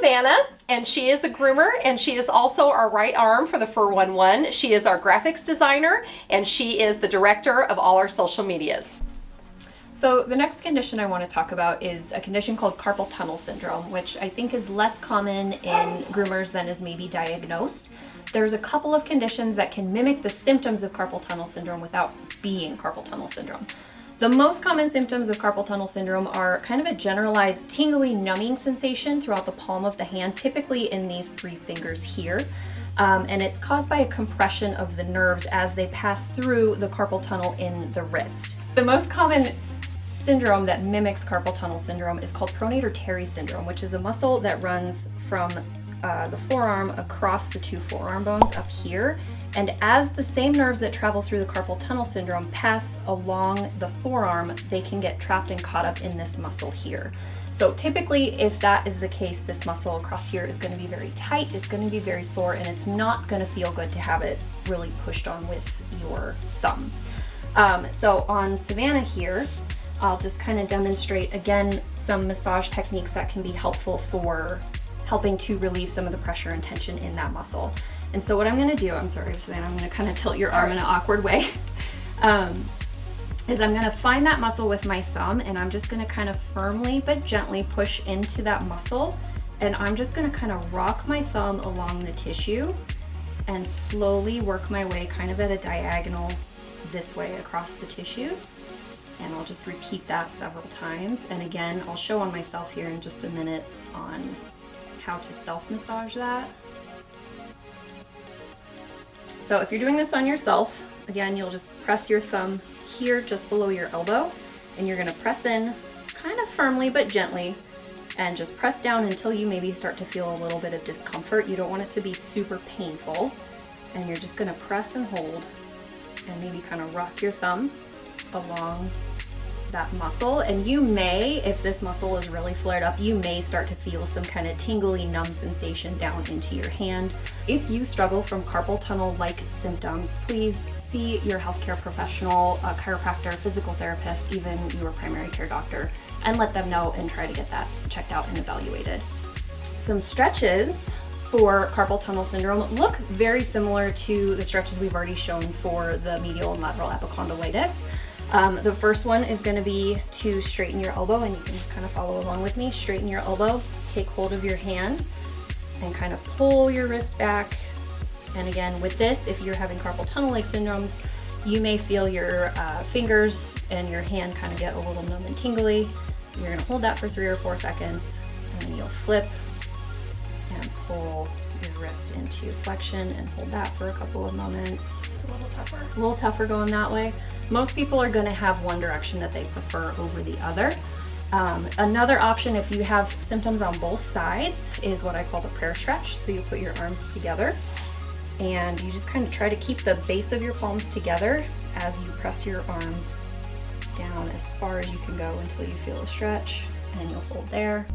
Savannah, and she is a groomer, and she is also our right arm for the Fur 11. She is our graphics designer, and she is the director of all our social medias. So the next condition I want to talk about is a condition called carpal tunnel syndrome, which I think is less common in groomers than is maybe diagnosed. There's a couple of conditions that can mimic the symptoms of carpal tunnel syndrome without being carpal tunnel syndrome. The most common symptoms of carpal tunnel syndrome are kind of a generalized tingly numbing sensation throughout the palm of the hand, typically in these 3 fingers here. And it's caused by a compression of the nerves as they pass through the carpal tunnel in the wrist. The most common syndrome that mimics carpal tunnel syndrome is called pronator teres syndrome, which is a muscle that runs from the forearm across the 2 forearm bones up here. And as the same nerves that travel through the carpal tunnel syndrome pass along the forearm, they can get trapped and caught up in this muscle here. So typically, if that is the case, this muscle across here is going to be very tight, it's going to be very sore, and it's not going to feel good to have it really pushed on with your thumb. So on Savannah here, I'll just kind of demonstrate again some massage techniques that can be helpful for helping to relieve some of the pressure and tension in that muscle. And so what I'm going to do, I'm sorry Savannah, I'm going to kind of tilt your arm in an awkward way, is I'm going to find that muscle with my thumb, and I'm just going to kind of firmly but gently push into that muscle, and I'm just going to kind of rock my thumb along the tissue and slowly work my way kind of at a diagonal this way across the tissues. And I'll just repeat that several times. And again, I'll show on myself here in just a minute on how to self-massage that. So if you're doing this on yourself, again, you'll just press your thumb here just below your elbow, and you're gonna press in kind of firmly but gently, and just press down until you maybe start to feel a little bit of discomfort. You don't want it to be super painful. And you're just gonna press and hold, and maybe kind of rock your thumb along that muscle. And you may, if this muscle is really flared up, you may start to feel some kind of tingly, numb sensation down into your hand. If you struggle from carpal tunnel-like symptoms, please see your healthcare professional, a chiropractor, physical therapist, even your primary care doctor, and let them know and try to get that checked out and evaluated. Some stretches for carpal tunnel syndrome look very similar to the stretches we've already shown for the medial and lateral epicondylitis. The first one is going to be to straighten your elbow, and you can just kind of follow along with me. Straighten your elbow, take hold of your hand, and kind of pull your wrist back. And again, with this, if you're having carpal tunnel-like syndromes, you may feel your fingers and your hand kind of get a little numb and tingly. You're going to hold that for 3 or 4 seconds, and then you'll flip and pull your wrist into flexion and hold that for a couple of moments. It's a little tougher. A little tougher going that way. Most people are going to have one direction that they prefer over the other. Another option, if you have symptoms on both sides, is what I call the prayer stretch. So you put your arms together, and you just kind of try to keep the base of your palms together as you press your arms down as far as you can go until you feel a stretch, and you'll hold there.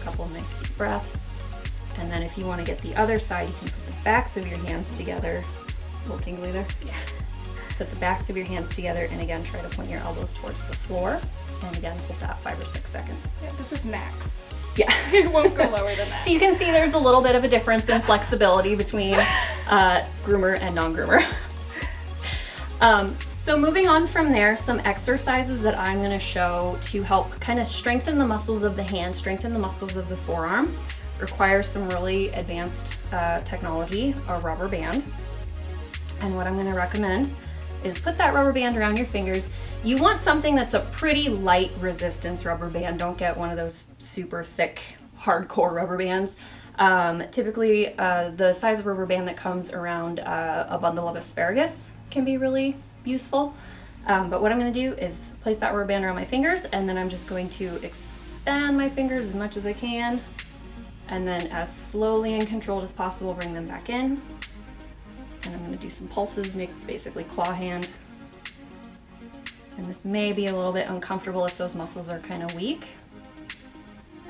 Couple nice deep breaths. And then if you want to get the other side, you can put the backs of your hands together. A little tingly there? Yeah. Put the backs of your hands together, and again, try to point your elbows towards the floor. And again, hold that 5 or 6 seconds. Yeah, this is max. Yeah. It won't go lower than that. So you can see there's a little bit of a difference in flexibility between groomer and non-groomer. So moving on from there, some exercises that I'm going to show to help kind of strengthen the muscles of the hand, strengthen the muscles of the forearm, requires some really advanced technology, a rubber band. And what I'm going to recommend is put that rubber band around your fingers. You want something that's a pretty light resistance rubber band. Don't get one of those super thick, hardcore rubber bands. Typically, the size of rubber band that comes around a bundle of asparagus can be really useful. But what I'm going to do is place that rubber band around my fingers, and then I'm just going to expand my fingers as much as I can, and then as slowly and controlled as possible bring them back in. And I'm going to do some pulses, make basically claw hand. And this may be a little bit uncomfortable if those muscles are kind of weak.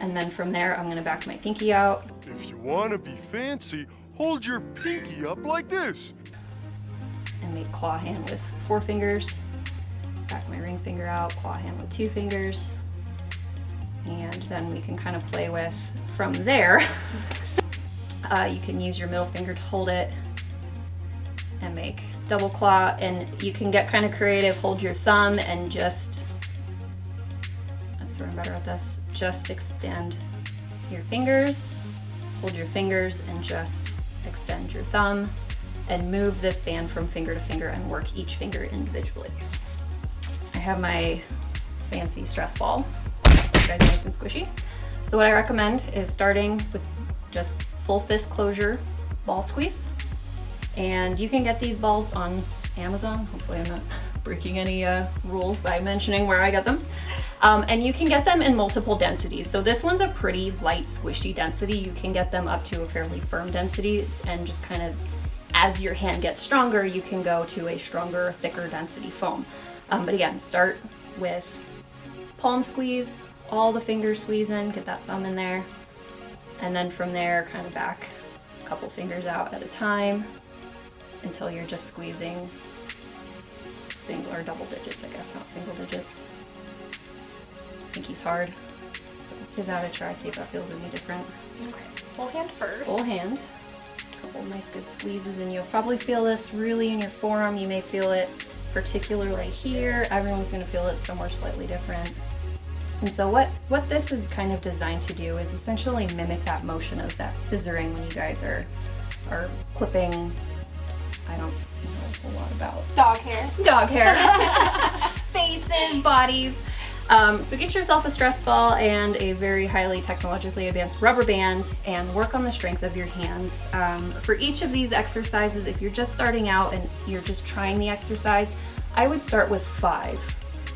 And then from there, I'm going to back my pinky out. If you want to be fancy, hold your pinky up like this. and make claw hand with 4 fingers. Back my ring finger out, claw hand with 2 fingers. And then we can kind of play with, from there, you can use your middle finger to hold it and make double claw, and you can get kind of creative, hold your thumb and just, I'm sort of better at this, just extend your fingers, hold your fingers and just extend your thumb and move this band from finger to finger and work each finger individually. I have my fancy stress ball, which I do nice and squishy. So what I recommend is starting with just full fist closure ball squeeze. And you can get these balls on Amazon. Hopefully I'm not breaking any rules by mentioning where I get them. And you can get them in multiple densities. So this one's a pretty light, squishy density. You can get them up to a fairly firm densities, and just kind of, as your hand gets stronger, you can go to a stronger, thicker density foam. But again, start with palm squeeze, all the fingers squeeze in, get that thumb in there. And then from there, kind of back a couple fingers out at a time until you're just squeezing single or double digits, I guess, not single digits. Pinky's hard, so give that a try, see if that feels any different. Okay, full hand first. Full hand. A couple nice good squeezes, and you'll probably feel this really in your forearm. You may feel it particularly here. Everyone's gonna feel it somewhere slightly different. And so what this is kind of designed to do is essentially mimic that motion of that scissoring when you guys are clipping, I don't know a whole lot about Dog hair. dog hair, faces, bodies. So get yourself a stress ball and a very highly technologically advanced rubber band and work on the strength of your hands. For each of these exercises, if you're just starting out and you're just trying the exercise, I would start with 5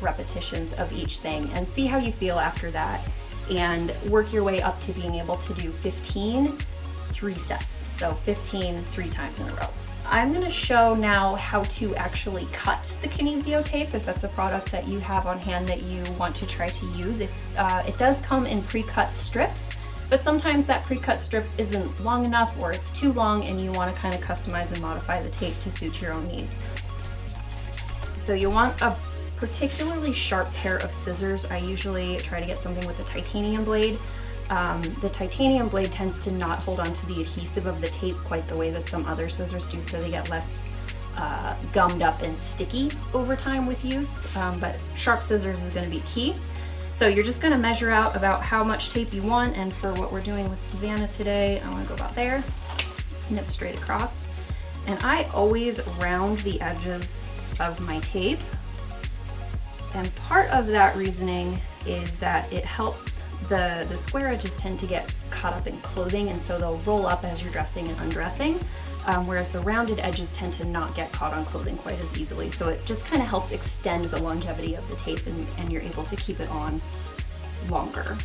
repetitions of each thing and see how you feel after that, and work your way up to being able to do 15 3 sets. So 15 3 times in a row. I'm going to show now how to actually cut the kinesio tape, if that's a product that you have on hand that you want to try to use. If it does come in pre-cut strips, but sometimes that pre-cut strip isn't long enough or it's too long and you want to kind of customize and modify the tape to suit your own needs. So you want a particularly sharp pair of scissors. I usually try to get something with a titanium blade. The titanium blade tends to not hold on to the adhesive of the tape quite the way that some other scissors do, so they get less gummed up and sticky over time with use, but sharp scissors is going to be key. So you're just going to measure out about how much tape you want, and for what we're doing with Savannah today, I want to go about there, snip straight across, and I always round the edges of my tape, and part of that reasoning is that it helps the square edges tend to get caught up in clothing, and so they'll roll up as you're dressing and undressing, whereas the rounded edges tend to not get caught on clothing quite as easily. So it just kind of helps extend the longevity of the tape, and you're able to keep it on longer.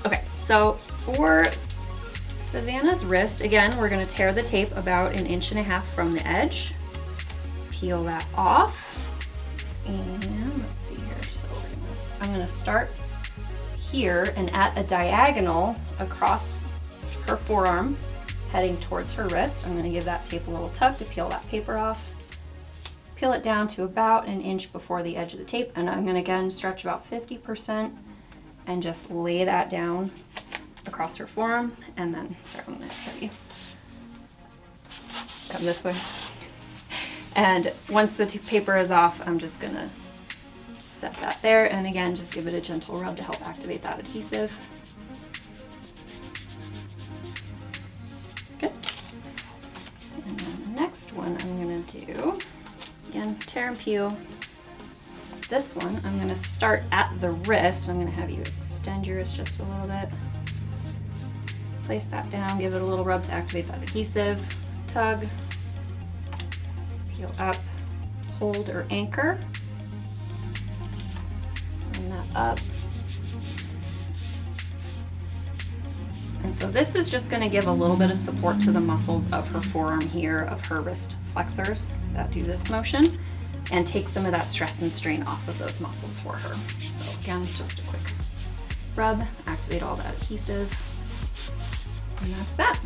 Okay, so for Savannah's wrist, again, we're going to tear the tape about 1.5 inches from the edge, peel that off, and let's see here. So I'm going to start here and at a diagonal across her forearm heading towards her wrist. I'm going to give that tape a little tug to peel that paper off. Peel it down to about 1 inch before the edge of the tape, and I'm going to again stretch about 50% and just lay that down across her forearm. And then, sorry, I'm going to start you. Come this way. And once the paper is off, I'm just going to set that there, and again, just give it a gentle rub to help activate that adhesive. Good. And then the next one I'm going to do, again, tear and peel. This one, I'm going to start at the wrist. I'm going to have you extend your wrist just a little bit. Place that down, give it a little rub to activate that adhesive. Tug, peel up, hold or anchor. That up. And so this is just going to give a little bit of support to the muscles of her forearm here, of her wrist flexors that do this motion, and take some of that stress and strain off of those muscles for her. So again, just a quick rub, activate all that adhesive, and that's that.